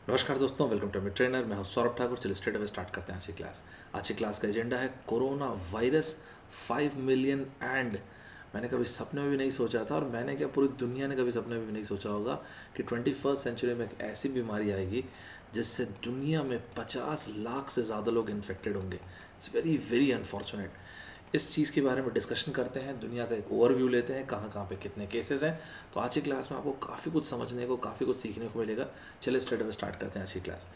नमस्कार दोस्तों, welcome to my trainer. मैं हूं सौरभ ठाकुर। चलिए स्ट्रेट अवे स्टार्ट करते हैं आज की क्लास। आज की क्लास का एजेंडा है कोरोना वायरस 5 मिलियन एंड मैंने कभी सपने में भी नहीं सोचा था, और मैंने क्या पूरी दुनिया ने कभी सपने में भी नहीं सोचा होगा कि 21st सेंचुरी में एक ऐसी बीमारी आएगी जिससे दुनिया में 50 लाख से ज़्यादा लोग इन्फेक्टेड होंगे। It's very very unfortunate. इस चीज़ के बारे में डिस्कशन करते हैं, दुनिया का एक ओवरव्यू लेते हैं, कहाँ कहाँ पे कितने केसेस हैं। तो आज की क्लास में आपको काफ़ी कुछ समझने को, काफ़ी कुछ सीखने को मिलेगा। चलिए स्ट्रेट अवे स्टार्ट करते हैं आज की क्लास।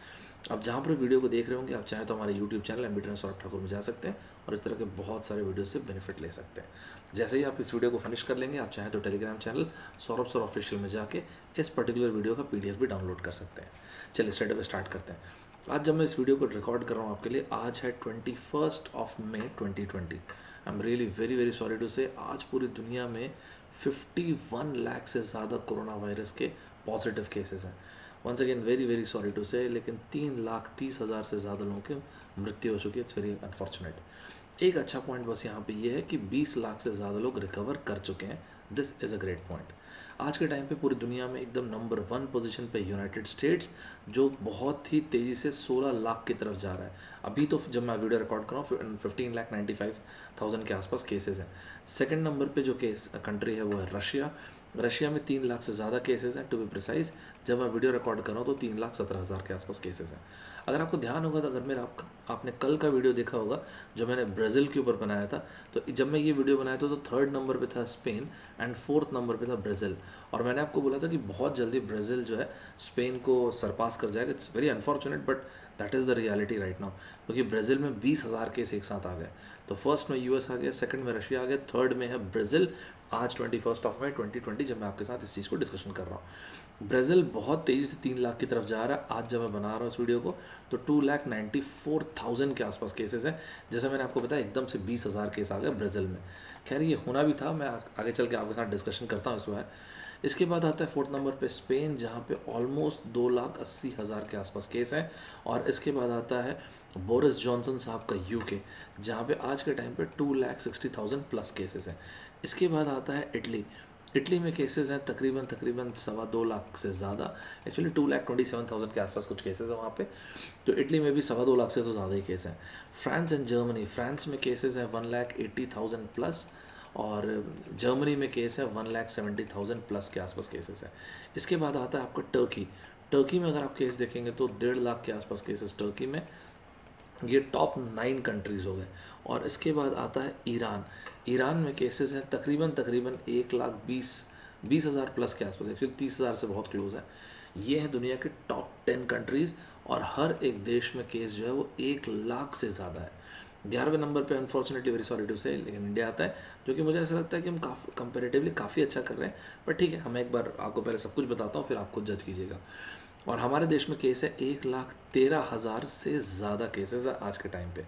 अब जहाँ पर वीडियो को देख रहे होंगे, आप चाहें तो हमारे YouTube channel MB Saurabh Thakur में जा सकते हैं और इस तरह के बहुत सारे वीडियो से बेनिफिट ले सकते हैं। जैसे ही आप इस वीडियो को फिनिश कर लेंगे, आप चाहें तो Telegram channel Saurabh sir official में जाके इस पर्टिकुलर वीडियो का PDF भी डाउनलोड कर सकते हैं। चलिए स्ट्रेट अवे स्टार्ट करते हैं। आज जब मैं इस वीडियो को रिकॉर्ड कर रहा हूँ आपके लिए, आज है 21 मई 2020। I am really very very sorry to say आज पूरी दुनिया में 51 लाख से ज़्यादा कोरोना वायरस के पॉजिटिव केसेस हैं। Once again very very sorry to say, लेकिन 3,30,000 से ज़्यादा लोगों की मृत्यु हो चुकी है। It's very unfortunate. एक अच्छा पॉइंट बस यहाँ पे ये है कि 20 लाख से ज़्यादा लोग रिकवर कर चुके हैं। This is a great point. आज के टाइम पे पूरी दुनिया में एकदम नंबर 1 पोजीशन पे यूनाइटेड स्टेट्स, जो बहुत ही तेज़ी से 16 लाख की तरफ जा रहा है। अभी तो जब मैं वीडियो रिकॉर्ड कर रहा हूँ 15,95,000 के आसपास केसेस हैं। सेकंड नंबर पे जो कंट्री है वो है रशिया। रशिया में 3 लाख से ज़्यादा केसेस हैं। टू बी प्रिसाइज, जब मैं वीडियो रिकॉर्ड कर रहा हूँ तो 3,17,000 के आसपास केसेस हैं। अगर आपको ध्यान होगा तो अगर मेरा आपने कल का वीडियो देखा होगा जो मैंने ब्राज़ील के ऊपर बनाया था, तो जब मैं ये वीडियो बनाया था तो 3rd नंबर पे था स्पेन एंड 4th नंबर पे था ब्राज़ील। और मैंने आपको बोला था कि बहुत जल्दी ब्राज़ील जो है स्पेन को सरपास कर जाएगा। It's very unfortunate but that is the reality right now, क्योंकि ब्राज़ील में 20,000 केस एक साथ आ गए। तो फर्स्ट में US आ गया, सेकंड में रशिया आ गया, थर्ड में है ब्राज़ील। आज 21 मई 2020 जब मैं आपके साथ इस चीज़ को डिस्कशन कर रहा हूँ, ब्राज़ील बहुत तेज़ी से 3 लाख की तरफ जा रहा है। आज जब मैं बना रहा हूँ इस वीडियो को तो 2,94,000 के आसपास केसेस हैं। जैसे मैंने आपको बताया, एकदम से 20,000 केस आ गए ब्राज़ील में। खैर ये होना भी था, मैं आगे चल के आपके साथ डिस्कशन करता हूँ इस बार। इसके बाद आता है 4th नंबर पे स्पेन, जहाँ पे ऑलमोस्ट 2,80,000 के आसपास केस हैं। और इसके बाद आता है बोरिस जॉनसन साहब का UK, जहाँ पे आज के टाइम पे 2,60,000 प्लस केसेस हैं। इसके बाद आता है इटली। इटली में केसेस हैं तकरीबन 2.25 लाख से ज़्यादा, एक्चुअली 2,27,000 के आसपास कुछ केसेस हैं वहाँ पे। तो इटली में भी 2.25 लाख से तो ज़्यादा ही केस हैं। फ्रांस एंड जर्मनी, फ्रांस में केसेस हैं 1,80,000 प्लस, और जर्मनी में केस है 1,70,000 प्लस के आसपास केसेस है। इसके बाद आता है आपका टर्की। टर्की में अगर आप केस देखेंगे तो 1.5 लाख के आसपास केसेस टर्की में। ये टॉप 9 कंट्रीज़ हो गए। और इसके बाद आता है ईरान। ईरान में केसेस हैं तकरीबन 1,20,000 प्लस के आसपास, एक्चुअली 30,000 से बहुत क्लोज है। ये हैं दुनिया के टॉप 10 कंट्रीज़, और हर एक देश में केस जो है वो 1 लाख से ज़्यादा है। 11वें नंबर पे unfortunately very sorry to say लेकिन इंडिया आता है, जो कि मुझे ऐसा लगता है कि हम कंपेरेटिवली काफ़ी अच्छा कर रहे हैं। पर ठीक है, हम एक बार आपको पहले सब कुछ बताता हूँ, फिर आप खुद जज कीजिएगा। और हमारे देश में केस है 1,13,000 से ज़्यादा केसेस है आज के टाइम पे।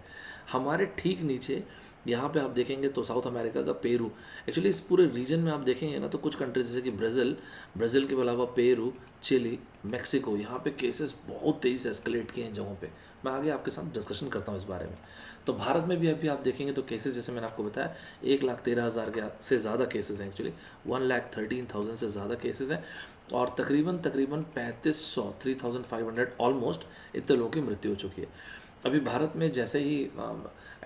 हमारे ठीक नीचे यहाँ पे आप देखेंगे तो साउथ अमेरिका का पेरू। एक्चुअली इस पूरे रीजन में आप देखेंगे ना तो कुछ कंट्रीज जैसे कि ब्राज़ील के अलावा पेरू, चिली, मेक्सिको, यहाँ पे केसेस बहुत तेज़ी से एस्केलेट किए हैं जगहों पे। मैं आगे आपके साथ डिस्कशन करता हूँ इस बारे में। तो भारत में भी अभी आप देखेंगे तो केसेस जैसे मैंने आपको बताया 1,13,000 के से ज़्यादा केसेस हैं। एक्चुअली 1,13,000 से ज़्यादा केसेस हैं, और तकरीबन 3,500 ऑलमोस्ट इतने लोगों की मृत्यु हो चुकी है। अभी भारत में जैसे ही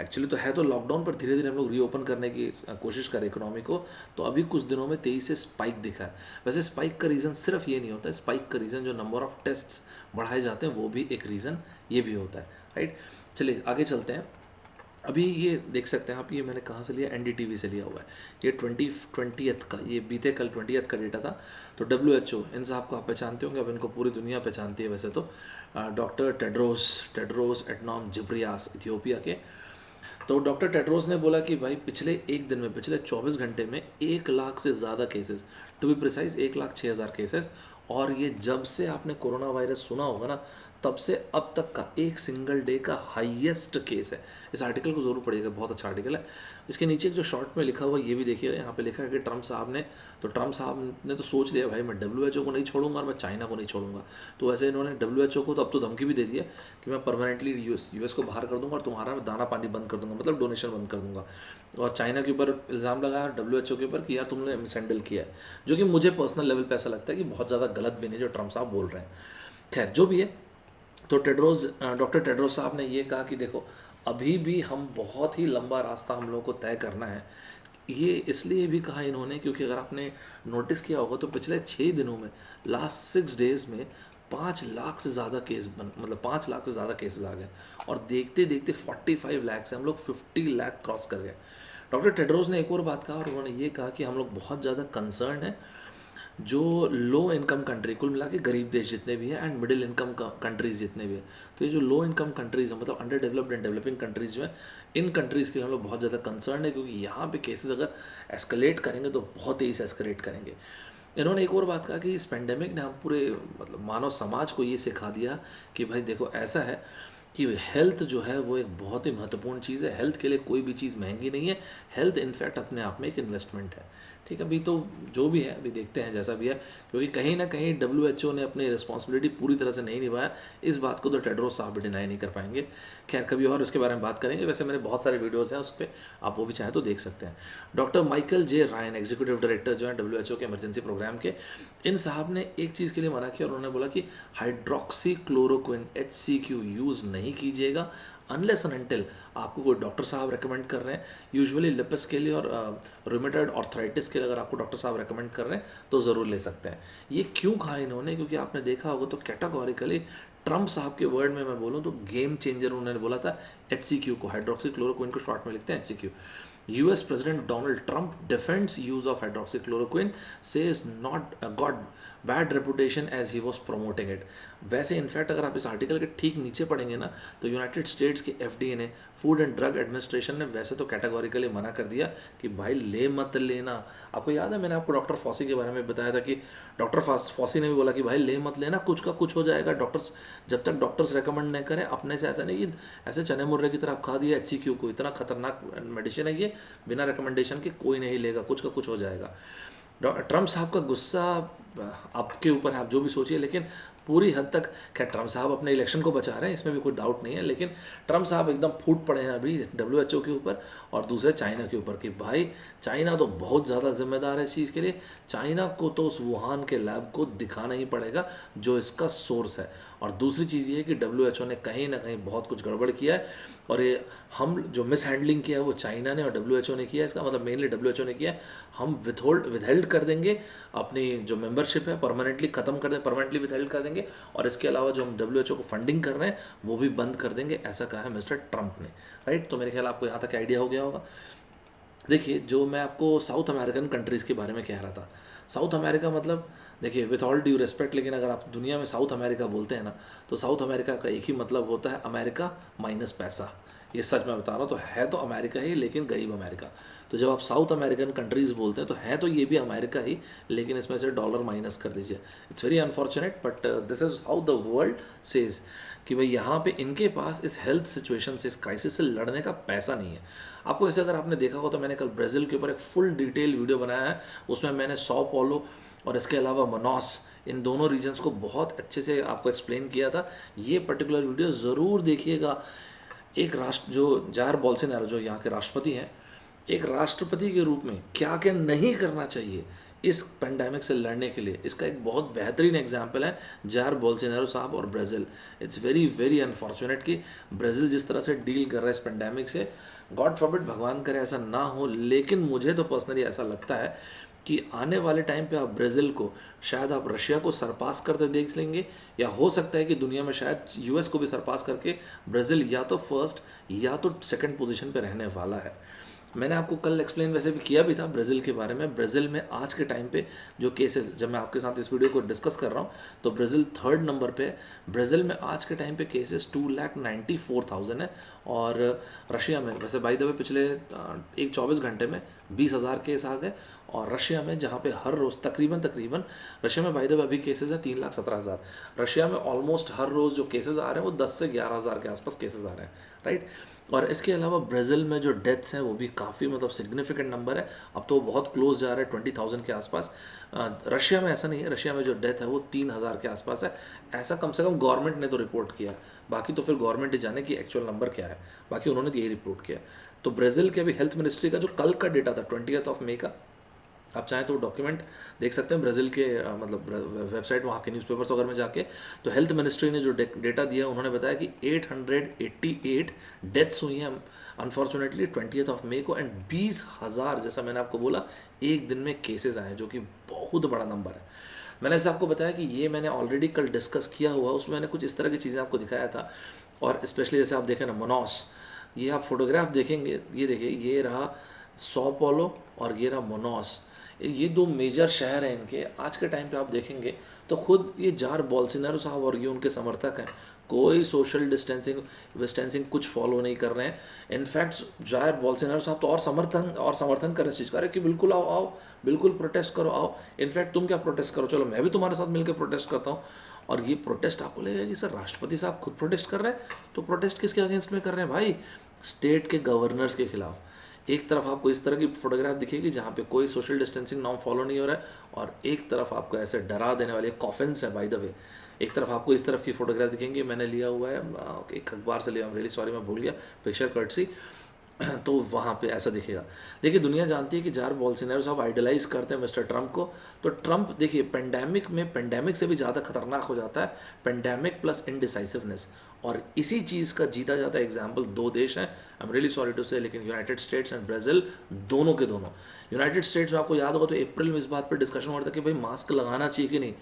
एक्चुअली तो है तो लॉकडाउन, पर धीरे धीरे हम लोग रीओपन करने की कोशिश करें इकोनॉमी को, तो अभी कुछ दिनों में तेज़ी से स्पाइक दिखा है। वैसे स्पाइक का रीज़न सिर्फ ये नहीं होता है, स्पाइक का रीज़न जो नंबर ऑफ़ टेस्ट्स बढ़ाए जाते हैं वो भी एक रीज़न ये भी होता है, राइट। चलिए आगे चलते हैं। अभी ये देख सकते हैं आप, ये मैंने कहाँ से लिया, NDTV से लिया हुआ है। ये 20th का, ये बीते कल 20th का डेटा था। तो WHO, इन साहब को आप पहचानते होंगे, अब इनको पूरी दुनिया पहचानती है वैसे तो। डॉक्टर टेड्रोस एडनॉम जिब्रियास, इथियोपिया के। तो डॉक्टर टेड्रोस ने बोला कि भाई पिछले एक दिन में, पिछले 24 घंटे में 1 लाख से ज़्यादा cases, to be precise 1,06,000 cases. और ये जब से आपने कोरोना वायरस सुना होगा ना, तब से अब तक का एक सिंगल डे का हाईएस्ट केस है। इस आर्टिकल को ज़रूर पढ़िएगा, बहुत अच्छा आर्टिकल है। इसके नीचे जो शॉर्ट में लिखा हुआ ये भी देखिएगा, यहाँ पे लिखा है कि ट्रम्प साहब ने तो सोच लिया भाई मैं WHO को नहीं छोड़ूंगा और मैं चाइना को नहीं छोड़ूंगा। तो वैसे इन्होंने WHO को तो अब तो धमकी भी दे दिया कि मैं परमानेंटली US को बाहर कर दूंगा और तुम्हारा दाना पानी बंद कर दूंगा, मतलब डोनेशन बंद कर दूंगा। और चाइना के ऊपर इल्ज़ाम लगाया WHO के ऊपर कि यार तुमने मिसहैंडल किया है, जो कि मुझे पर्सनल लेवल पर ऐसा लगता है कि बहुत ज़्यादा गलत भी नहीं जो ट्रम्प साहब बोल रहे हैं। खैर जो भी है, तो डॉक्टर टेड्रोस साहब ने ये कहा कि देखो अभी भी हम बहुत ही लंबा रास्ता हम लोगों को तय करना है। ये इसलिए भी कहा इन्होंने क्योंकि अगर आपने नोटिस किया होगा तो पिछले 6 दिनों में, लास्ट 6 डेज़ में 5 लाख से ज़्यादा मतलब 5 लाख से ज़्यादा केसेस आ गए और देखते देखते 45 लाख से हम लोग 50 लाख क्रॉस कर गए। डॉक्टर टेड्रोस ने एक और बात कहा और उन्होंने ये कहा कि हम लोग बहुत ज़्यादा कंसर्न है जो लो इनकम कंट्री, कुल मिला के गरीब देश जितने भी हैं एंड मिडिल इनकम कंट्रीज़ जितने भी हैं, तो ये जो लो इनकम कंट्रीज़ हैं मतलब under developed and developing countries जो हैं, इन कंट्रीज़ के लिए हम लोग बहुत ज़्यादा कंसर्न है क्योंकि यहाँ पे केसेस अगर एस्केलेट करेंगे तो बहुत तेज़ी से एस्केलेट करेंगे। इन्होंने एक और बात कहा कि इस पेंडेमिक ने हम पूरे मतलब मानव समाज को ये सिखा दिया कि भाई देखो ऐसा है कि हेल्थ जो है वो एक बहुत ही महत्वपूर्ण चीज़ है। हेल्थ के लिए कोई भी चीज़ महंगी नहीं है, हेल्थ इनफैक्ट अपने आप में एक इन्वेस्टमेंट है। ठीक है, अभी तो जो भी है अभी देखते हैं जैसा भी है, क्योंकि कहीं ना कहीं WHO ने अपनी रिस्पॉन्सिबिलिटी पूरी तरह से नहीं निभाया। इस बात को तो टेड्रोस साहब भी डिनाई नहीं कर पाएंगे। खैर कभी और उसके बारे में बात करेंगे, वैसे मेरे बहुत सारे वीडियोज़ हैं उस पर, आप वो भी चाहें तो देख सकते हैं। Doctor Michael J Ryan executive director जो है WHO के इमरजेंसी प्रोग्राम के, इन साहब ने एक चीज़ के लिए मना किया और उन्होंने बोला कि हाइड्रोक्सी क्लोरोक्विन HCQ यूज़ नहीं कीजिएगा अनलेस एंड अनटिल आपको कोई डॉक्टर साहब रेकमेंड कर रहे हैं। यूजुअली लिपस के लिए और रूमेटॉइड आर्थराइटिस के लिए अगर आपको डॉक्टर साहब रेकमेंड कर रहे हैं तो ज़रूर ले सकते हैं। ये क्यों कहा इन्होंने, क्योंकि आपने देखा होगा तो कैटेगोरिकली ट्रम्प साहब के वर्ड में मैं बोलूँ तो गेम चेंजर उन्होंने बोला था HCQ को, हाइड्रोक्सी क्लोरोक्विन को शॉर्ट में लिखते हैं HCQ। US President Donald Trump defends use of hydroxychloroquine, says not got bad reputation as he was promoting it। वैसे इनफैक्ट अगर आप इस आर्टिकल के ठीक नीचे पढ़ेंगे ना तो यूनाइटेड स्टेट्स के FDA ने, फूड एंड ड्रग एडमिनिस्ट्रेशन ने वैसे तो कैटेगोरिकली मना कर दिया कि भाई ले मत लेना। आपको याद है मैंने आपको डॉक्टर फॉसी के बारे में बताया था कि डॉक्टर फॉसी ने भी बोला कि भाई ले मत लेना, कुछ का कुछ हो जाएगा, डॉक्टर्स जब तक डॉक्टर्स रेकमेंड नहीं करें अपने से ऐसा नहीं कि ऐसे चने मुर्रे की तरह आप खा दिया HCQ को, इतना खतरनाक मेडिसिन है ये, बिना रिकमेंडेशन के कोई नहीं लेगा, कुछ का कुछ हो जाएगा। ट्रम्प साहब का गुस्सा आपके ऊपर है, आप जो भी सोचिए, लेकिन पूरी हद तक खैर ट्रम्प साहब अपने इलेक्शन को बचा रहे हैं, इसमें भी कोई डाउट नहीं है, लेकिन ट्रम्प साहब एकदम फूट पड़े हैं अभी WHO के ऊपर और दूसरे चाइना के ऊपर कि भाई चाइना तो बहुत ज़्यादा जिम्मेदार है इस चीज़ के लिए। चाइना को तो उस वुहान के लैब को दिखाना ही पड़ेगा जो इसका सोर्स है। और दूसरी चीज़ ये है कि WHO ने कहीं ना कहीं बहुत कुछ गड़बड़ किया है और ये हम जो मिस हैंडलिंग किया है वो चाइना ने और WHO ने किया है। इसका मतलब मेनली WHO ने किया है। हम विदहेल्ड कर देंगे अपनी जो मेंबरशिप है, परमानेंटली ख़त्म कर दें, परमानेंटली विदहेल्ड कर देंगे और इसके अलावा जो हम WHO को फंडिंग कर रहे हैं वो भी बंद कर देंगे, ऐसा कहा है मिस्टर ट्रंप ने। राइट, तो मेरे ख्याल आपको यहाँ तक आइडिया हो गया होगा। देखिए जो मैं आपको साउथ अमेरिकन कंट्रीज़ के बारे में कह रहा था, साउथ अमेरिका मतलब देखिए विथ ऑल ड्यू रिस्पेक्ट, लेकिन अगर आप दुनिया में साउथ अमेरिका बोलते हैं ना तो साउथ अमेरिका का एक ही मतलब होता है अमेरिका माइनस पैसा। ये सच मैं बता रहा हूँ, तो है तो अमेरिका ही लेकिन गरीब अमेरिका। तो जब आप साउथ अमेरिकन कंट्रीज़ बोलते हैं तो है तो ये भी अमेरिका ही, लेकिन इसमें से डॉलर माइनस कर दीजिए। It's very unfortunate but this is how the world says कि भाई यहाँ पे इनके पास इस हेल्थ सिचुएशन से, इस क्राइसिस से लड़ने का पैसा नहीं है। आपको ऐसे अगर आपने देखा हो तो मैंने कल ब्राज़ील के ऊपर एक फुल डिटेल वीडियो बनाया है, उसमें मैंने सॉ पॉलो और इसके अलावा मनॉस, इन दोनों रीजन्स को बहुत अच्छे से आपको एक्सप्लेन किया था। ये पर्टिकुलर वीडियो ज़रूर देखिएगा। एक राष्ट्र जो जायर बोल्सोनारो जो यहाँ के राष्ट्रपति हैं, एक राष्ट्रपति के रूप में क्या क्या नहीं करना चाहिए इस पेंडेमिक से लड़ने के लिए, इसका एक बहुत बेहतरीन एग्जाम्पल है जायर बोल्सोनारो साहब और Brazil. It's very very unfortunate कि ब्राज़ील जिस तरह से डील कर रहा है इस पेंडेमिक से, गॉड फॉरबिड, भगवान करे ऐसा ना हो, लेकिन मुझे तो पर्सनली ऐसा लगता है कि आने वाले टाइम पे आप ब्राज़ील को शायद आप रशिया को सरपास करते देख लेंगे, या हो सकता है कि दुनिया में शायद US को भी सरपास करके ब्राज़ील या तो फर्स्ट या तो सेकंड पोजीशन पे रहने वाला है। मैंने आपको कल एक्सप्लेन वैसे भी किया भी था ब्राज़ील के बारे में। ब्राज़ील में आज के टाइम पे जो केसेस, जब मैं आपके साथ इस वीडियो को डिस्कस कर रहा हूँ तो ब्राज़ील 3rd नंबर पे है। ब्राज़ील में आज के टाइम पे केसेस 2,94,000 है और रशिया में वैसे बाय द वे पिछले एक 24 घंटे में 20,000 केस आ गए। और रशिया में जहाँ पे हर रोज़ तकरीबन रशिया में बाय द वे अभी केसेस है 3,17,000। रशिया में ऑलमोस्ट हर रोज़ जो केसेस आ रहे हैं वो 10 से 11,000 के आसपास केसेस आ रहे हैं। राइट, और इसके अलावा ब्राज़ील में जो डेथ्स हैं वो भी काफ़ी मतलब सिग्निफिकेंट नंबर है, अब तो बहुत क्लोज जा रहा है 20,000 के आसपास। रशिया में ऐसा नहीं है, रशिया में जो डेथ है वो 3,000 के आसपास है, ऐसा कम से कम गवर्नमेंट ने तो रिपोर्ट किया है। बाकी तो फिर गवर्नमेंट ही जाने कि एक्चुअल नंबर क्या है, बाकी उन्होंने तो यही रिपोर्ट किया। तो ब्राज़ील के अभी हेल्थ मिनिस्ट्री का जो कल का डेटा था 20th ऑफ मई का, आप चाहें तो डॉक्यूमेंट देख सकते हैं ब्राज़ील के मतलब वेबसाइट वहाँ के न्यूज़पेपर्स वगैरह में जाके। तो हेल्थ मिनिस्ट्री ने जो डेटा दिया उन्होंने बताया कि 888 डेथ्स हुई हैं अनफॉर्चुनेटली 20th ऑफ मई को, एंड 20,000 जैसा मैंने आपको बोला एक दिन में केसेस आए, जो कि बहुत बड़ा नंबर है। मैंने ऐसे आपको बताया कि ये मैंने ऑलरेडी कल डिस्कस किया हुआ, उसमें मैंने कुछ इस तरह की चीज़ें आपको दिखाया था। और स्पेशली जैसे आप देखें ना मोनोस, ये आप फोटोग्राफ देखेंगे, ये देखिए ये रहा सौ पोलो और ये रहा मोनोस, ये दो मेजर शहर हैं इनके। आज के टाइम पे आप देखेंगे तो खुद ये जार बोल्सोनारो साहब और ये उनके समर्थक हैं, कोई सोशल डिस्टेंसिंग कुछ फॉलो नहीं कर रहे हैं। इनफैक्ट जार बोल्सोनारो साहब तो और समर्थन कर रहे हैं इस चीज़ का, कि बिल्कुल आओ आओ, बिल्कुल प्रोटेस्ट करो, आओ। इनफैक्ट तुम क्या प्रोटेस्ट करो, चलो मैं भी तुम्हारे साथ मिलकर प्रोटेस्ट करता हूँ। और ये प्रोटेस्ट आपको लगेगा कि सर राष्ट्रपति साहब खुद प्रोटेस्ट कर रहे हैं, तो प्रोटेस्ट किसके अगेंस्ट में कर रहे हैं भाई? स्टेट के गवर्नर्स के खिलाफ। एक तरफ आपको इस तरह की फोटोग्राफ दिखेगी जहाँ पे कोई सोशल डिस्टेंसिंग नॉर्म फॉलो नहीं हो रहा है, और एक तरफ आपको ऐसे डरा देने वाले कॉफिन्स हैं बाय द वे। एक तरफ आपको इस तरफ की फोटोग्राफ दिखेंगी, मैंने लिया हुआ है एक अखबार से लिया, रियली सॉरी मैं भूल गया पिक्चर कर्टसी। तो वहाँ पे ऐसा दिखेगा। देखिए दुनिया जानती है कि जार बोल्सोनारो साहब आइडलाइज करते हैं मिस्टर ट्रंप को। तो ट्रंप देखिए पेंडेमिक से भी ज़्यादा खतरनाक हो जाता है पेंडेमिक प्लस इनडिसाइसिवनेस, और इसी चीज़ का जीता जाता है एग्जाम्पल दो देश हैं, I am really sorry to say, लेकिन यूनाइटेड स्टेट्स एंड ब्राज़ील, दोनों के दोनों। यूनाइटेड स्टेट्स में आपको याद होगा तो अप्रैल में इस बात पर डिस्कशन हो रहा था कि भाई मास्क लगाना चाहिए कि नहीं।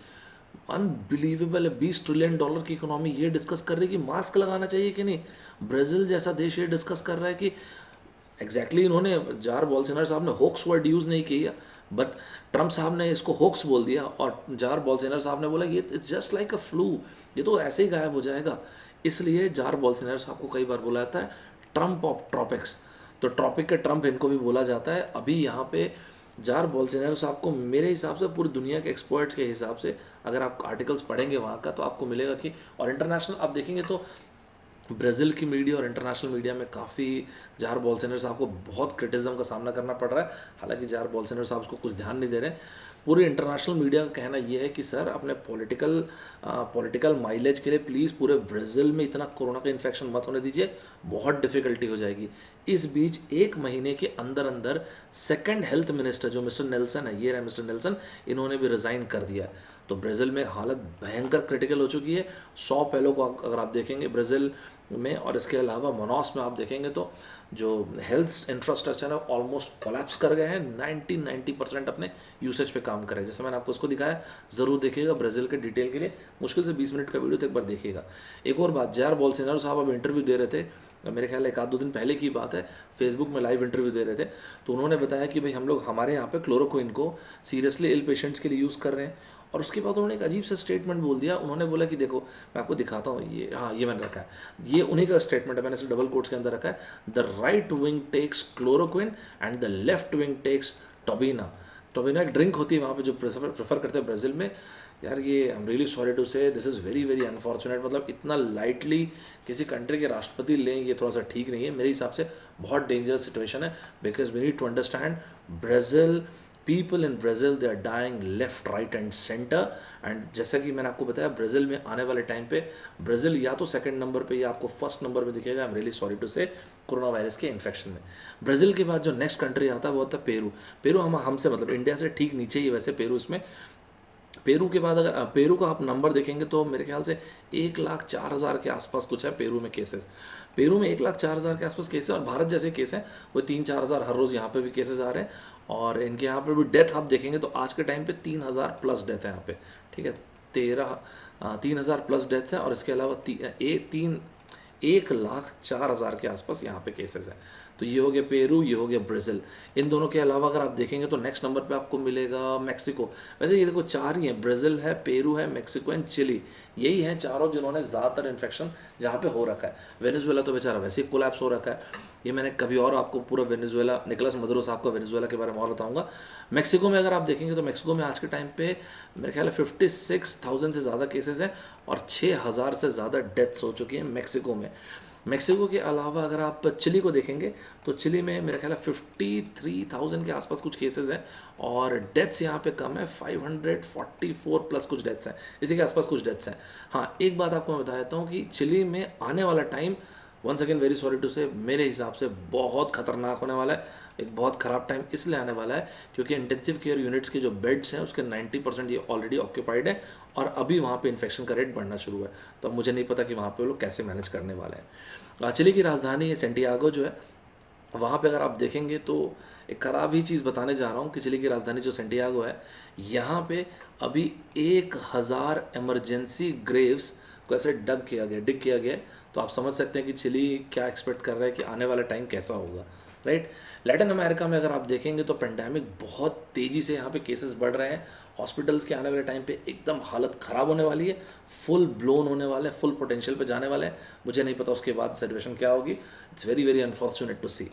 अनबिलीवेबल है, $20 ट्रिलियन की इकोनॉमी ये डिस्कस कर रही है कि मास्क लगाना चाहिए कि नहीं। ब्राज़ील जैसा देश ये डिस्कस कर रहा है कि एग्जैक्टली इन्होंने जार बोल्सोनारो साहब ने होक्स वर्ड यूज़ नहीं किया, बट ट्रंप साहब ने इसको होक्स बोल दिया, और जार बोल्सोनारो साहब ने बोला ये it's just like a flu, ये तो ऐसे ही गायब हो जाएगा। इसलिए जार बोल्सोनारो साहब को कई बार बोला जाता है ट्रंप ऑफ ट्रॉपिक्स। तो ट्रॉपिक के ट्रंप इनको भी बोला जाता है। अभी यहाँ पे जार बोल्सोनारो साहब को मेरे हिसाब से, पूरी दुनिया के एक्सपर्ट्स के हिसाब से, अगर आप आर्टिकल्स पढ़ेंगे वहाँ का तो आपको मिलेगा कि, और इंटरनेशनल आप देखेंगे तो ब्राज़ील की मीडिया और इंटरनेशनल मीडिया में काफ़ी जार बोल्सोनारो साहब को बहुत क्रिटिसिज्म का सामना करना पड़ रहा है। हालांकि जार बोल्सोनारो साहब उसको कुछ ध्यान नहीं दे रहे। पूरी इंटरनेशनल मीडिया का कहना यह है कि सर अपने पॉलिटिकल माइलेज के लिए प्लीज़ पूरे ब्राज़ील में इतना कोरोना का इन्फेक्शन मत होने दीजिए, बहुत डिफ़िकल्टी हो जाएगी। इस बीच एक महीने के अंदर अंदर सेकंड हेल्थ मिनिस्टर जो मिस्टर नेल्सन है, ये रहे मिस्टर नेल्सन, इन्होंने भी रिज़ाइन कर दिया। तो ब्राज़ील में हालत भयंकर क्रिटिकल हो चुकी है। 100 पहलों को अगर आप देखेंगे ब्राज़ील में, और इसके अलावा मोनोस में आप देखेंगे तो जो हेल्थ इंफ्रास्ट्रक्चर है ऑलमोस्ट कोलैप्स कर गए हैं। 90% अपने यूसेज पे काम कर रहे हैं। जैसे मैंने आपको उसको दिखाया, ज़रूर देखिएगा ब्राज़ील के डिटेल के लिए, मुश्किल से 20 मिनट का वीडियो तो एक बार देखिएगा। एक और बात, जार बोल्सोनारो साहब अब इंटरव्यू दे रहे थे, मेरे ख्याल एक आध दो दिन पहले की बात है, फेसबुक में लाइव इंटरव्यू दे रहे थे। तो उन्होंने बताया कि भाई हम लोग हमारे यहाँ पे क्लोरोक्विन को सीरियसली इल पेशेंट्स के लिए यूज़ कर रहे हैं। और उसके बाद उन्होंने एक अजीब सा स्टेटमेंट बोल दिया। उन्होंने बोला कि देखो मैं आपको दिखाता हूँ, ये हाँ ये मैंने रखा है, ये उन्हीं का स्टेटमेंट है, मैंने इसे डबल कोट्स के अंदर रखा है। The right wing takes chloroquine and the left wing takes Tubaina. Tubaina एक ड्रिंक होती है वहाँ पे जो प्रेफर करते हैं ब्राज़ील में। यार ये I am really sorry to say, this is very very unfortunate. मतलब इतना लाइटली किसी कंट्री के राष्ट्रपति लें, ये थोड़ा सा ठीक नहीं है मेरे हिसाब से, बहुत डेंजरस सिचुएशन है। Because we need to understand Brazil, people in Brazil they are dying left right and centre. And जैसा कि मैंने आपको बताया ब्राज़ील में आने वाले टाइम पे ब्राज़ील या तो सेकंड नंबर पे या आपको फर्स्ट नंबर पे दिखेगा, I am really sorry to say, corona virus के इन्फेक्शन में। ब्राज़ील के बाद जो नेक्स्ट कंट्री आता है वो होता है पेरू। पेरू हमसे मतलब इंडिया से ठीक नीचे ही वैसे पेरू इसमें। पेरू के बाद अगर पेरू का आप नंबर देखेंगे तो मेरे ख्याल से 1,04,000 के आसपास कुछ है पेरू में केसेस। पेरू में 1,04,000 के आसपास केसेस, और भारत जैसे केस हैं वो 3-4 हज़ार हर रोज़ यहाँ पे भी केसेस आ रहे हैं। और इनके यहाँ पर भी डेथ आप देखेंगे तो आज के टाइम पे 3,000 प्लस डेथ है यहाँ पे, ठीक है, 3,000 प्लस डेथ्स हैं। और इसके अलावा 1,04,000 के आसपास यहाँ पे केसेस हैं। तो ये हो गया पेरू, ये हो गया ब्राज़ील। इन दोनों के अलावा अगर आप देखेंगे तो नेक्स्ट नंबर पे आपको मिलेगा मैक्सिको। वैसे ये देखो 4 ही हैं, ब्राज़ील है, पेरू है, मैक्सिको एंड चिली, यही हैं चारों जिन्होंने ज़्यादातर इन्फेक्शन जहाँ पे हो रखा है। वेनेजुएला तो बेचारा वैसे ही कोलैप्स हो रखा है, ये मैंने कभी और आपको पूरा वेनेजुएला, निकोलस मदुरो साहब का वेनेजुएला के बारे में और बताऊँगा। मैक्सिको में अगर आप देखेंगे तो मैक्सिको में आज के टाइम पे मेरे ख्याल है 56,000 से ज़्यादा केसेस हैं और 6,000 से ज़्यादा डेथ्स हो चुकी हैं मैक्सिको में। मैक्सिको के अलावा अगर आप चिली को देखेंगे तो चिली में मेरा ख्याल है 53,000 के आसपास कुछ केसेस हैं और डेथ्स यहाँ पे कम है, 544 प्लस कुछ डेथ्स हैं, इसी के आसपास कुछ डेथ्स हैं। हाँ, एक बात आपको मैं बता देता हूँ कि चिली में आने वाला time once again very sorry to say, मेरे हिसाब से बहुत खतरनाक होने वाला है, एक बहुत ख़राब टाइम इसलिए आने वाला है क्योंकि इंटेंसिव केयर यूनिट्स के जो बेड्स हैं उसके 90% ये ऑलरेडी ऑक्यूपाइड है और अभी वहाँ पे इन्फेक्शन का रेट बढ़ना शुरू है। तो अब मुझे नहीं पता कि वहाँ पे वो लोग कैसे मैनेज करने वाले हैं। चिली की राजधानी सेंटियागो जो है, वहाँ पे अगर आप देखेंगे तो एक ख़राब ही चीज़ बताने जा रहा हूँ कि चिली की राजधानी जो सेंटियागो है, यहाँ पे अभी 1000 इमरजेंसी ग्रेव्स को ऐसे डिग किया गया है। तो आप समझ सकते हैं कि चिली क्या एक्सपेक्ट कर रहा है कि आने वाला टाइम कैसा होगा, राइट। लैटिन अमेरिका में अगर आप देखेंगे तो पेंडेमिक बहुत तेज़ी से यहाँ पे केसेस बढ़ रहे हैं। हॉस्पिटल्स के आने वाले टाइम पे एकदम हालत ख़राब होने वाली है, फुल ब्लोन होने वाले हैं, फुल पोटेंशियल पे जाने वाले हैं। मुझे नहीं पता उसके बाद सिचुएशन क्या होगी। It's very very unfortunate to see.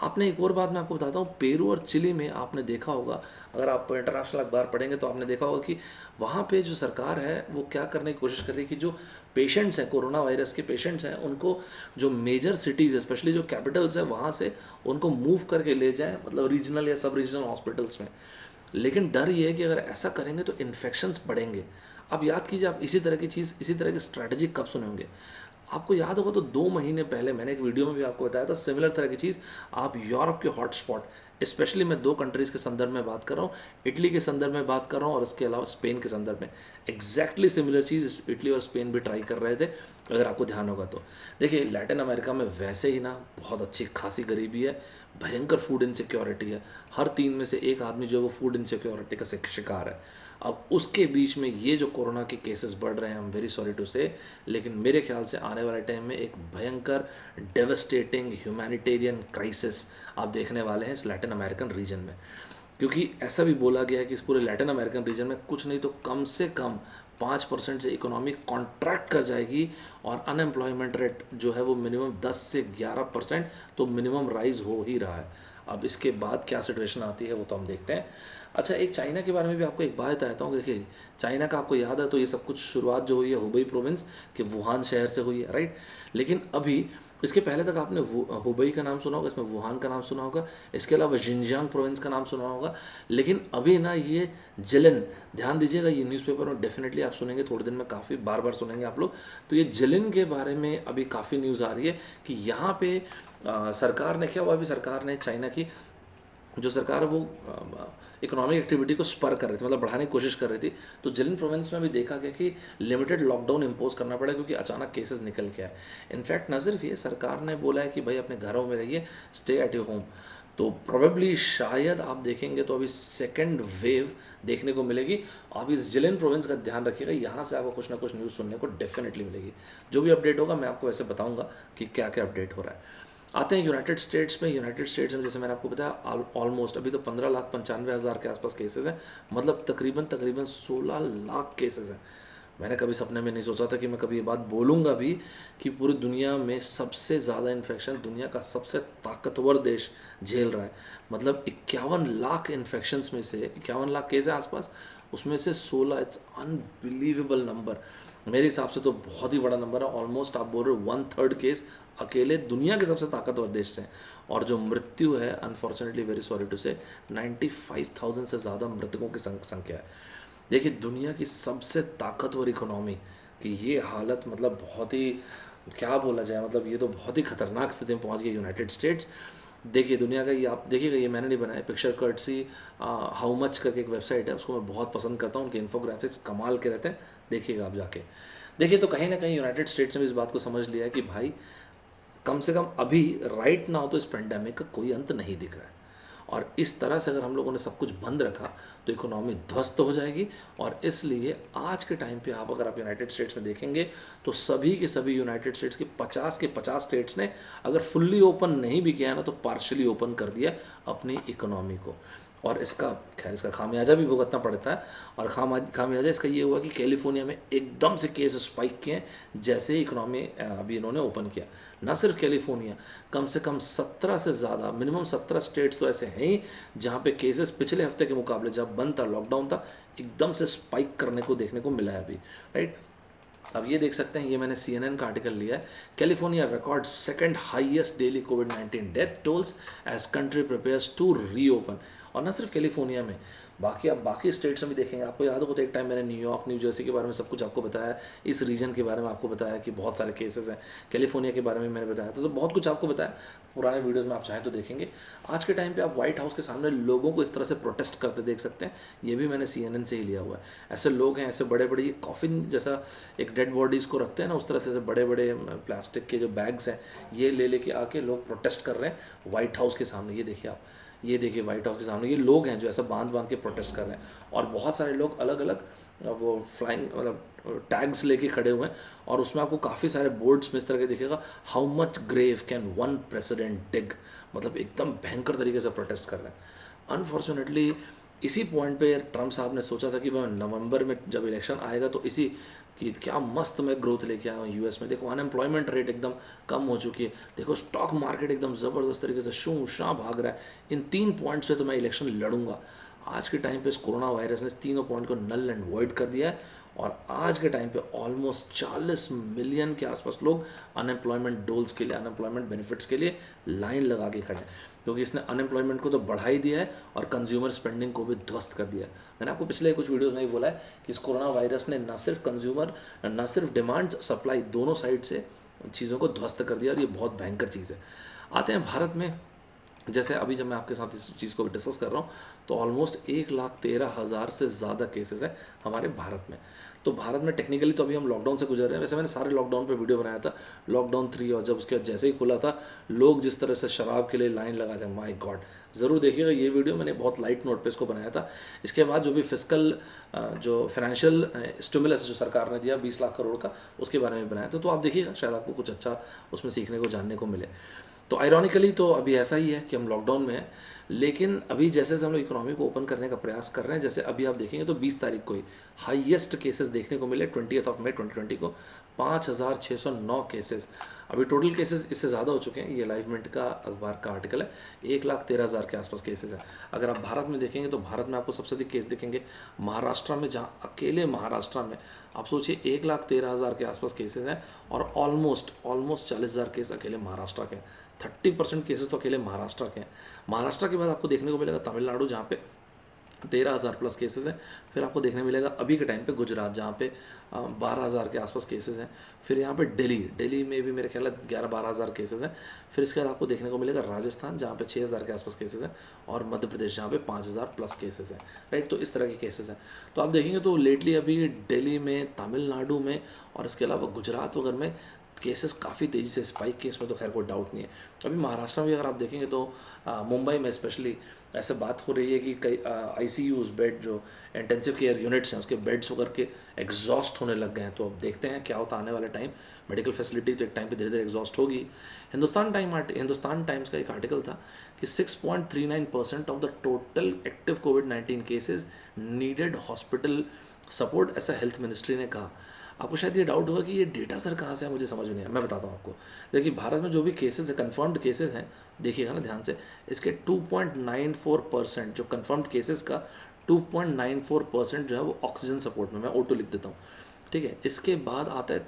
आपने एक और बात मैं आपको बताता हूँ, पेरू और चिली में आपने देखा होगा, अगर आप इंटरनेशनल अखबार पढ़ेंगे तो आपने देखा होगा कि वहाँ पे जो सरकार है वो क्या करने की कोशिश कर रही है कि जो पेशेंट्स हैं, कोरोना वायरस के पेशेंट्स हैं, उनको जो मेजर सिटीज़ स्पेशली जो कैपिटल्स है वहाँ से उनको मूव करके ले जाएं, मतलब रीजनल या सब रीजनल हॉस्पिटल्स में। लेकिन डर ये है कि अगर ऐसा करेंगे तो इन्फेक्शंस बढ़ेंगे। अब याद कीजिए, आप इसी तरह की चीज़, इसी तरह की स्ट्रैटेजी कब सुने होंगे? आपको याद होगा तो 2 महीने पहले मैंने एक वीडियो में भी आपको बताया था सिमिलर तरह की चीज़। आप यूरोप के हॉटस्पॉट, स्पेशली मैं 2 कंट्रीज़ के संदर्भ में बात कर रहा हूँ, इटली के संदर्भ में बात कर रहा हूँ और उसके अलावा स्पेन के संदर्भ में। एग्जैक्टली सिमिलर चीज़ इटली और स्पेन भी ट्राई कर रहे थे, अगर आपको ध्यान होगा तो। देखिए, लैटिन अमेरिका में वैसे ही ना बहुत अच्छी खासी गरीबी है, भयंकर फूड इनसिक्योरिटी है। हर 3 में से 1 आदमी जो है वो फूड इनसिक्योरिटी का शिकार है। अब उसके बीच में ये जो कोरोना के केसेस बढ़ रहे हैं, I am very sorry to say, लेकिन मेरे ख्याल से आने वाले टाइम में एक भयंकर डेवस्टेटिंग ह्यूमैनिटेरियन क्राइसिस आप देखने वाले हैं इस लैटिन अमेरिकन रीजन में। क्योंकि ऐसा भी बोला गया है कि इस पूरे लैटिन अमेरिकन रीजन में कुछ नहीं तो कम से कम 5% से इकोनॉमी कॉन्ट्रैक्ट कर जाएगी और अनएम्प्लॉयमेंट रेट जो है वो मिनिमम 10 से 11% तो मिनिमम राइज हो ही रहा है। अब इसके बाद क्या सिचुएशन आती है वो तो हम देखते हैं। अच्छा, एक चाइना के बारे में भी आपको एक बात बताता हूँ। देखिए, चाइना का आपको याद है तो ये सब कुछ शुरुआत जो हुई है हुबई प्रोविंस के वुहान शहर से हुई है, राइट। लेकिन अभी इसके पहले तक आपने हुबई का नाम सुना होगा, इसमें वुहान का नाम सुना होगा, इसके अलावा जिनजियांग प्रोविंस का नाम सुना होगा। लेकिन अभी ना ये जिलिन, ध्यान दीजिएगा, ये न्यूज़पेपर में डेफिनेटली आप सुनेंगे, थोड़े दिन में काफ़ी बार बार सुनेंगे आप लोग। तो ये जिलिन के बारे में अभी काफ़ी न्यूज़ आ रही है कि यहाँ पे सरकार ने क्या हुआ, अभी सरकार ने, चाइना की जो सरकार है वो इकोनॉमिक एक्टिविटी को स्पर कर रही थी, मतलब बढ़ाने की कोशिश कर रही थी। तो जिलिन प्रोविंस में भी देखा गया कि लिमिटेड लॉकडाउन इम्पोज करना पड़ा क्योंकि अचानक केसेस निकल के आए। इनफैक्ट न सिर्फ ये, सरकार ने बोला है कि भाई अपने घरों में रहिए, स्टे एट योर होम। तो प्रोबेबली शायद आप देखेंगे तो अभी सेकेंड वेव देखने को मिलेगी। आप इस जिलिन प्रोविंस का ध्यान रखिएगा, यहाँ से आपको कुछ ना कुछ न्यूज़ सुनने को डेफिनेटली मिलेगी। जो भी अपडेट होगा मैं आपको वैसे बताऊँगा कि क्या क्या अपडेट हो रहा है। आते हैं यूनाइटेड स्टेट्स में। यूनाइटेड स्टेट्स में जैसे मैंने आपको बताया ऑलमोस्ट अभी तो 15,95,000 के आसपास केसेस हैं, मतलब तकरीबन 16 लाख केसेस हैं। मैंने कभी सपने में नहीं सोचा था कि मैं कभी ये बात बोलूँगा भी कि पूरी दुनिया में सबसे ज़्यादा इन्फेक्शन दुनिया का सबसे ताकतवर देश झेल रहा है। मतलब 51 लाख इन्फेक्शंस में से 51 लाख केस हैं आसपास, उसमें से 16, इट्स अनबिलीवेबल नंबर। मेरे हिसाब से तो बहुत ही बड़ा नंबर है। ऑलमोस्ट आप बोल रहे हो 1/3 केस अकेले दुनिया के सबसे ताकतवर देश से। और जो मृत्यु है, अनफॉर्चुनेटली वेरी सॉरी टू से, 95,000 से ज़्यादा मृतकों की संख्या है। देखिए, दुनिया की सबसे ताकतवर इकोनॉमी की ये हालत, मतलब बहुत ही, क्या बोला जाए, मतलब ये तो बहुत ही खतरनाक स्थिति में पहुंच गई यूनाइटेड स्टेट्स। देखिए, दुनिया का ये आप देखिएगा, ये मैंने नहीं बनाया, पिक्चर कर्टसी हाउ मच करके एक वेबसाइट है, उसको मैं बहुत पसंद करता हूँ, उनके इन्फोग्राफिक्स कमाल के रहते हैं, देखिएगा आप जाके। देखिए, तो कहीं ना कहीं यूनाइटेड स्टेट्स ने भी इस बात को समझ लिया है कि भाई कम से कम अभी राइट नाउ तो इस पेंडेमिक का कोई अंत नहीं दिख रहा है। और इस तरह से अगर हम लोगों ने सब कुछ बंद रखा तो इकोनॉमी ध्वस्त हो जाएगी। और इसलिए आज के टाइम पे अगर आप यूनाइटेड स्टेट्स में देखेंगे तो सभी के सभी यूनाइटेड स्टेट्स के 50 स्टेट्स ने अगर फुल्ली ओपन नहीं भी किया ना तो पार्शली ओपन कर दिया अपनी इकोनॉमी को। और इसका इसका खामियाजा भी भुगतना पड़ता है। और खामियाजा इसका ये हुआ कि कैलिफोर्निया में एकदम से केस स्पाइक किए जैसे ही इकोनॉमी अभी इन्होंने ओपन किया। ना सिर्फ कैलिफोर्निया, कम से कम 17 से ज़्यादा, मिनिमम 17 स्टेट्स तो ऐसे हैं ही जहाँ पे केसेस पिछले हफ्ते के मुकाबले, जब बंद था, लॉकडाउन था, एकदम से स्पाइक करने को देखने को मिला है अभी, राइट। अब ये देख सकते हैं, ये मैंने CNN का आर्टिकल लिया है। California record second highest daily कोविड-19 death tolls as country prepares to reopen. और ना सिर्फ कैलिफोर्निया में, बाकी आप बाकी स्टेट्स में भी देखेंगे, आपको याद होगा तो एक टाइम मैंने न्यूयॉर्क, न्यू जर्सी के बारे में सब कुछ आपको बताया, इस रीजन के बारे में आपको बताया कि बहुत सारे केसेस हैं, कैलिफोर्निया के बारे में मैंने बताया था, तो बहुत कुछ आपको बताया पुराने वीडियोज़ में, आप चाहें तो देखेंगे। आज के टाइम पे आप व्हाइट हाउस के सामने लोगों को इस तरह से प्रोटेस्ट करते देख सकते हैं, ये भी मैंने CNN से ही लिया हुआ है। ऐसे लोग हैं, ऐसे बड़े बड़े, ये कॉफिन जैसा एक डेड बॉडीज़ को रखते हैं ना, उस तरह से बड़े बड़े प्लास्टिक के जो बैग्स हैं, ये ले लेके आके लोग प्रोटेस्ट कर रहे हैं व्हाइट हाउस के सामने। ये देखिए आप, ये देखिए व्हाइट हाउस के सामने ये लोग हैं जो ऐसा बांध बांध के प्रोटेस्ट कर रहे हैं, और बहुत सारे लोग अलग अलग वो फ्लाइंग मतलब टैग्स लेके खड़े हुए हैं, और उसमें आपको काफ़ी सारे बोर्ड्स में इस तरह के दिखेगा, how much grave can one president dig, मतलब एकदम भयंकर तरीके से प्रोटेस्ट कर रहे हैं। अनफॉर्चुनेटली इसी पॉइंट पे ट्रम्प साहब ने सोचा था कि मैं नवंबर में जब इलेक्शन आएगा तो इसी कि क्या मस्त मैं ग्रोथ लेके आया हूँ यूएस में, देखो अनएम्प्लॉयमेंट रेट एकदम कम हो चुकी है, देखो स्टॉक मार्केट एकदम ज़बरदस्त तरीके से शू शाँ भाग रहा है, इन 3 पॉइंट्स से तो मैं इलेक्शन लड़ूंगा। आज के टाइम पे इस कोरोना वायरस ने इस तीनों पॉइंट को नल एंड वॉइड कर दिया है, और आज के टाइम पे ऑलमोस्ट 40 मिलियन के आसपास लोग अनएम्प्लॉयमेंट डोल्स के लिए, अनएम्प्लॉयमेंट बेनिफिट्स के लिए लाइन लगा के खड़े हैं, क्योंकि इसने अनएम्प्लॉयमेंट को तो बढ़ा ही दिया है और कंज्यूमर स्पेंडिंग को भी ध्वस्त कर दिया है। मैंने आपको पिछले कुछ वीडियोस में ही बोला है कि इस कोरोना वायरस ने ना सिर्फ कंज्यूमर, ना सिर्फ डिमांड सप्लाई, दोनों साइड से चीज़ों को ध्वस्त कर दिया, और ये बहुत भयंकर चीज़ है। आते हैं भारत में, जैसे अभी जब मैं आपके साथ इस चीज़ को डिस्कस कर रहा हूँ तो ऑलमोस्ट 1,13,000 से ज़्यादा केसेस हैं हमारे भारत में। तो भारत में टेक्निकली तो अभी हम लॉकडाउन से गुजर रहे हैं, वैसे मैंने सारे लॉकडाउन पे वीडियो बनाया था, लॉकडाउन 3, और जब उसके बाद जैसे ही खुला था लोग जिस तरह से शराब के लिए लाइन लगा थे, माय गॉड, ज़रूर देखिएगा ये वीडियो, मैंने बहुत लाइट नोट पे इसको बनाया था। इसके बाद जो भी फिजिकल जो फाइनेंशियल स्टिमुलस जो सरकार ने दिया 20 लाख करोड़ का, उसके बारे में बनाया था, तो आप देखिएगा शायद आपको कुछ अच्छा उसमें सीखने को, जानने को मिले। तो आयरॉनिकली तो अभी ऐसा ही है कि हम लॉकडाउन में हैं, लेकिन अभी जैसे जैसे हम लोग इकोनॉमी को ओपन करने का प्रयास कर रहे हैं, जैसे अभी आप देखेंगे तो 20 तारीख को ही हाईएस्ट केसेस देखने को मिले 20 मई 2020 को, 5,609 केसेस। अभी टोटल केसेस इससे ज़्यादा हो चुके हैं, ये लाइव मिनट का अखबार का आर्टिकल है, 1,13,000 के आसपास केसेस हैं। अगर आप भारत में देखेंगे तो भारत में आपको सबसे अधिक केस दिखेंगे महाराष्ट्र में, जहाँ अकेले महाराष्ट्र में आप सोचिए 1,13,000 के आसपास केसेस हैं, और ऑलमोस्ट 40,000 केस अकेले महाराष्ट्र के हैं। 30% केसेस तो अकेले महाराष्ट्र के हैं। महाराष्ट्र के बाद आपको देखने को मिलेगा तमिलनाडु, जहाँ पे 13,000 प्लस केसेस हैं। फिर आपको देखने मिलेगा अभी के टाइम पे गुजरात, जहाँ पे 12,000 के आसपास केसेस हैं। फिर यहाँ पे दिल्ली में भी मेरे ख्याल है 11-12,000 केसेस हैं। फिर इसके बाद आपको देखने को मिलेगा राजस्थान, जहाँ पे 6,000 के आसपास केसेस हैं, और मध्य प्रदेश जहाँ पे 5,000 प्लस केसेस हैं, राइट। तो इस तरह के केसेस हैं। तो आप देखेंगे तो लेटली अभी दिल्ली में, तमिलनाडु में, और इसके अलावा गुजरात वगैरह में केसेस काफ़ी तेज़ी से स्पाइक केस में, तो खैर कोई डाउट नहीं है। अभी महाराष्ट्र में भी अगर आप देखेंगे तो मुंबई में स्पेशली ऐसे बात हो रही है कि कई ICUs बेड, जो इंटेंसिव केयर यूनिट्स हैं, उसके बेड्स होकर के एग्जॉस्ट होने लग गए हैं। तो अब देखते हैं क्या होता है आने वाले टाइम। मेडिकल फैसिलिटी तो एक टाइम पे धीरे धीरे एग्जॉस्ट होगी। हिंदुस्तान टाइम्स का एक आर्टिकल था कि 6.39% of the total active covid cases needed hospital support, ऐसा हेल्थ मिनिस्ट्री ने कहा। आपको शायद ये डाउट होगा कि ये डेटा सर कहाँ से है, मुझे समझ में नहीं आया। मैं बताता हूँ आपको। देखिए भारत में जो भी केसेस है, कन्फर्म्ड केसेस हैं, देखिएगा ना ध्यान से, इसके 2.94% जो कन्फर्म्ड केसेस का 2.94% जो है वो ऑक्सीजन सपोर्ट में, मैं O2 लिख देता हूँ, ठीक है। इसके बाद आता है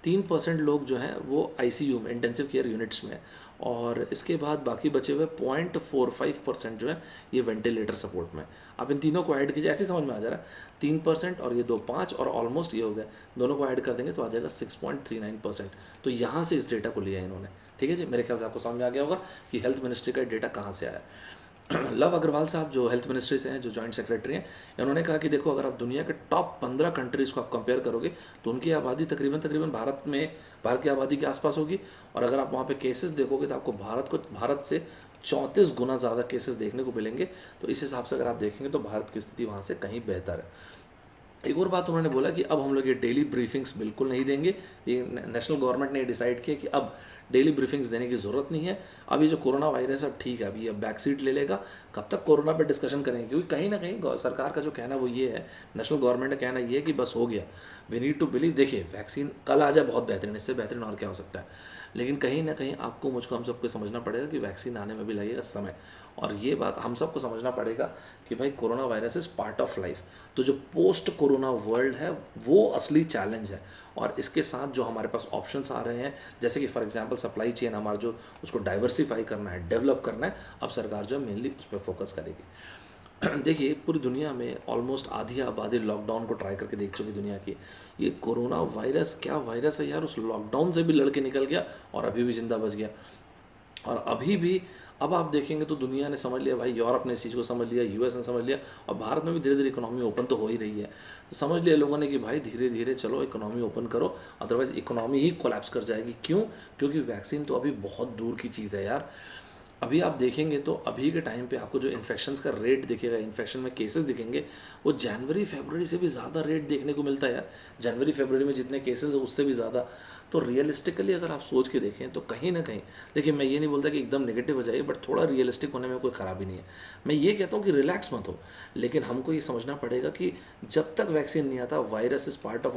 3% लोग जो हैं वो ICU में, इंटेंसिव केयर यूनिट्स में, और इसके बाद बाकी बचे हुए 0.45% जो है ये वेंटिलेटर सपोर्ट में। आप इन तीनों को ऐड कीजिए, ऐसे समझ में आ जा रहा है, 3% और ये 5 और ऑलमोस्ट ये हो गया, दोनों को ऐड कर देंगे तो आ जाएगा 6.39%। तो यहाँ से इस डेटा को लिया है इन्होंने, ठीक है जी। मेरे ख्याल से आपको समझ में आ गया होगा कि हेल्थ मिनिस्ट्री का डेटा कहाँ से आया। लव अग्रवाल साहब जो हेल्थ मिनिस्ट्री से हैं, जो जॉइंट सेक्रेटरी हैं, इन्होंने कहा कि देखो अगर आप दुनिया के टॉप 15 कंट्रीज़ को आप कंपेयर करोगे तो उनकी आबादी तकरीबन भारत की आबादी के आसपास होगी, और अगर आप वहाँ पे केसेस देखोगे तो आपको भारत से 34 गुना ज़्यादा केसेस देखने को मिलेंगे। तो इस हिसाब से अगर आप देखेंगे तो भारत की स्थिति वहाँ से कहीं बेहतर है। एक और बात उन्होंने बोला कि अब हम लोग ये डेली ब्रीफिंग्स बिल्कुल नहीं देंगे। ये नेशनल गवर्नमेंट ने डिसाइड किया कि अब डेली ब्रीफिंग्स देने की ज़रूरत नहीं है। अब ये जो कोरोना वायरस अब ठीक है, अभी ये बैक सीट ले लेगा। कब तक कोरोना पे डिस्कशन करेंगे, क्योंकि कहीं ना कहीं सरकार का जो कहना वो ये है, नेशनल गवर्नमेंट का कहना ये है कि बस हो गया, वी नीड टू बिलीव। देखिए वैक्सीन कल आ जाए बहुत बेहतरीन, इससे बेहतरीन और क्या हो सकता है। लेकिन कहीं ना कहीं आपको, मुझको, हम सबको समझना पड़ेगा कि वैक्सीन आने में भी लगेगा समय, और ये बात हम सबको समझना पड़ेगा कि भाई corona virus is part of life. तो जो पोस्ट कोरोना वर्ल्ड है वो असली चैलेंज है, और इसके साथ जो हमारे पास ऑप्शंस आ रहे हैं, जैसे कि फॉर एग्जांपल सप्लाई चेन हमारा जो उसको डाइवर्सिफाई करना है, डेवलप करना है, अब सरकार जो है मेनली उस पर फोकस करेगी। देखिए पूरी दुनिया में ऑलमोस्ट आधी आबादी लॉकडाउन को ट्राई करके देख चुकी दुनिया की। ये कोरोना वायरस क्या वायरस है यार, उस लॉकडाउन से भी लड़के निकल गया और अभी भी ज़िंदा बच गया। और अभी भी अब आप देखेंगे तो दुनिया ने समझ लिया भाई, यूरोप ने इस चीज़ को समझ लिया, यूएस ने समझ लिया, और भारत में भी धीरे धीरे इकोनॉमी ओपन तो हो ही रही है। तो समझ लिया लोगों ने कि भाई धीरे धीरे चलो इकोनॉमी ओपन करो, अदरवाइज़ इकोनॉमी ही कोलैप्स कर जाएगी। क्यों? क्योंकि वैक्सीन तो अभी बहुत दूर की चीज़ है यार। अभी आप देखेंगे तो अभी के टाइम पे आपको जो इन्फेक्शंस का रेट दिखेगा, इन्फेक्शन में केसेस दिखेंगे, वो जनवरी फरवरी से भी ज़्यादा रेट देखने को मिलता है यार। जनवरी फरवरी में जितने केसेस है उससे भी ज़्यादा। तो रियलिस्टिकली अगर आप सोच के देखें तो कहीं ना कहीं, देखिए मैं ये नहीं बोलता कि एकदम नेगेटिव हो जाइए, बट थोड़ा रियलिस्टिक होने में कोई ख़राबी नहीं है। मैं ये कहता हूँ कि रिलैक्स मत हो, लेकिन हमको ये समझना पड़ेगा कि जब तक वैक्सीन नहीं आता, virus is part of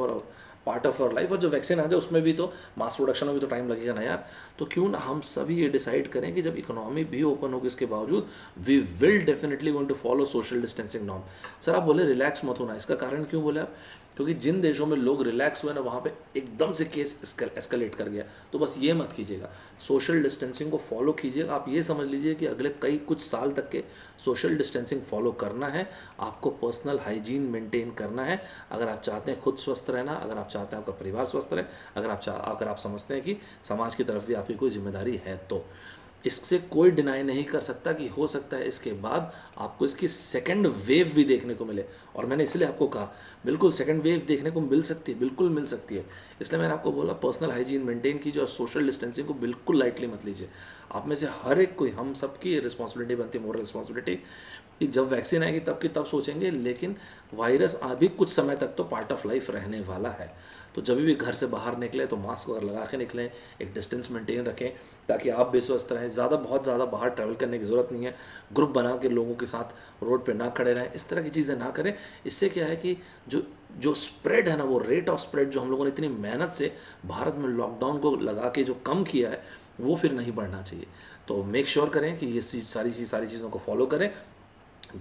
our life, और जो वैक्सीन आ जाए उसमें भी तो मास प्रोडक्शन में भी तो टाइम लगेगा ना यार। तो क्यों ना हम सभी ये डिसाइड करें कि जब इकोनॉमी भी ओपन होगी इसके बावजूद we will definitely going to follow social distancing norm. Sir आप बोले रिलैक्स मत होना, इसका कारण क्यों बोले आप? क्योंकि जिन देशों में लोग रिलैक्स हुए ना, वहाँ पे एकदम से केस एस्केलेट कर गया। तो बस ये मत कीजिएगा, सोशल डिस्टेंसिंग को फॉलो कीजिएगा। आप ये समझ लीजिए कि अगले कई कुछ साल तक के सोशल डिस्टेंसिंग फॉलो करना है आपको, पर्सनल हाइजीन मेंटेन करना है। अगर आप चाहते हैं खुद स्वस्थ रहना, अगर आप चाहते हैं आपका परिवार स्वस्थ रहे, अगर आप समझते हैं कि समाज की तरफ भी आपकी कोई जिम्मेदारी है, तो इससे कोई डिनाई नहीं कर सकता कि हो सकता है इसके बाद आपको इसकी सेकंड वेव भी देखने को मिले। और मैंने इसलिए आपको कहा बिल्कुल सेकंड वेव देखने को मिल सकती है, बिल्कुल मिल सकती है। इसलिए मैंने आपको बोला पर्सनल हाइजीन मेंटेन कीजिए और सोशल डिस्टेंसिंग को बिल्कुल लाइटली मत लीजिए। आप में से हर एक कोई, हम सबकी रिस्पॉन्सिबिलिटी बनती है, मोरल रिस्पॉन्सिबिलिटी, कि जब वैक्सीन आएगी तब की तब सोचेंगे, लेकिन वायरस अभी कुछ समय तक तो पार्ट ऑफ लाइफ रहने वाला है। तो जब भी घर से बाहर निकलें तो मास्क वगैरह लगा के निकलें, एक डिस्टेंस मेंटेन रखें ताकि आप भी स्वस्थ रहें। बहुत ज़्यादा बाहर ट्रैवल करने की ज़रूरत नहीं है, ग्रुप बना के लोगों के साथ रोड पे ना खड़े रहें, इस तरह की चीज़ें ना करें। इससे क्या है कि जो जो स्प्रेड है ना, वो रेट ऑफ स्प्रेड जो हम लोगों ने इतनी मेहनत से भारत में लॉकडाउन को लगा के जो कम किया है, वो फिर नहीं बढ़ना चाहिए। तो मेक श्योर करें कि ये सारी चीज़ों को फॉलो करें।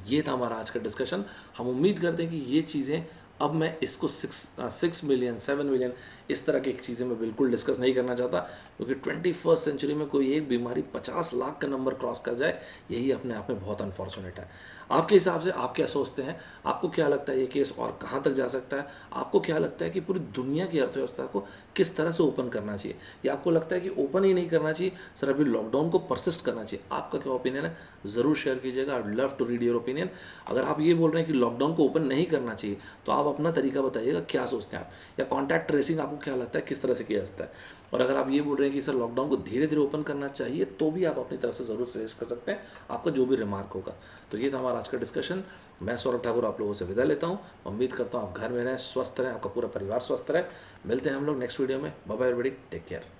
ये था हमारा आज का डिस्कशन। हम उम्मीद करते हैं कि ये चीज़ें, अब मैं इसको 6 मिलियन 7 मिलियन इस तरह की चीज़ें मैं बिल्कुल डिस्कस नहीं करना चाहता, क्योंकि 21st सेंचुरी में कोई एक बीमारी 50 लाख का नंबर क्रॉस कर जाए, यही अपने आप में बहुत अनफॉर्चुनेट है। आपके हिसाब से आप क्या सोचते हैं? आपको क्या लगता है ये केस और कहाँ तक जा सकता है? आपको क्या लगता है कि पूरी दुनिया की अर्थव्यवस्था को किस तरह से ओपन करना चाहिए, या आपको लगता है कि ओपन ही नहीं करना चाहिए, सर अभी लॉकडाउन को परसिस्ट करना चाहिए? आपका क्या ओपिनियन है, ज़रूर शेयर कीजिएगा। I would love to read your opinion. अगर आप ये बोल रहे हैं कि लॉकडाउन को ओपन नहीं करना चाहिए, तो आप अपना तरीका बताइएगा, क्या सोचते हैं आप, या कॉन्टैक्ट ट्रेसिंग आपको क्या लगता है किस तरह से किया जाता है? और अगर आप ये बोल रहे हैं कि सर लॉकडाउन को धीरे धीरे ओपन करना चाहिए, तो भी आप अपनी तरफ से ज़रूर सजेस्ट कर सकते हैं, आपका जो भी रिमार्क होगा। तो ये था हमारा आज का डिस्कशन। मैं सौरभ ठाकुर आप लोगों से विदा लेता हूँ। उम्मीद करता हूँ आप घर में रहें, स्वस्थ रहें, आपका पूरा परिवार स्वस्थ रहे। मिलते हैं हम लोग नेक्स्ट वीडियो में। Bye bye everybody, take care.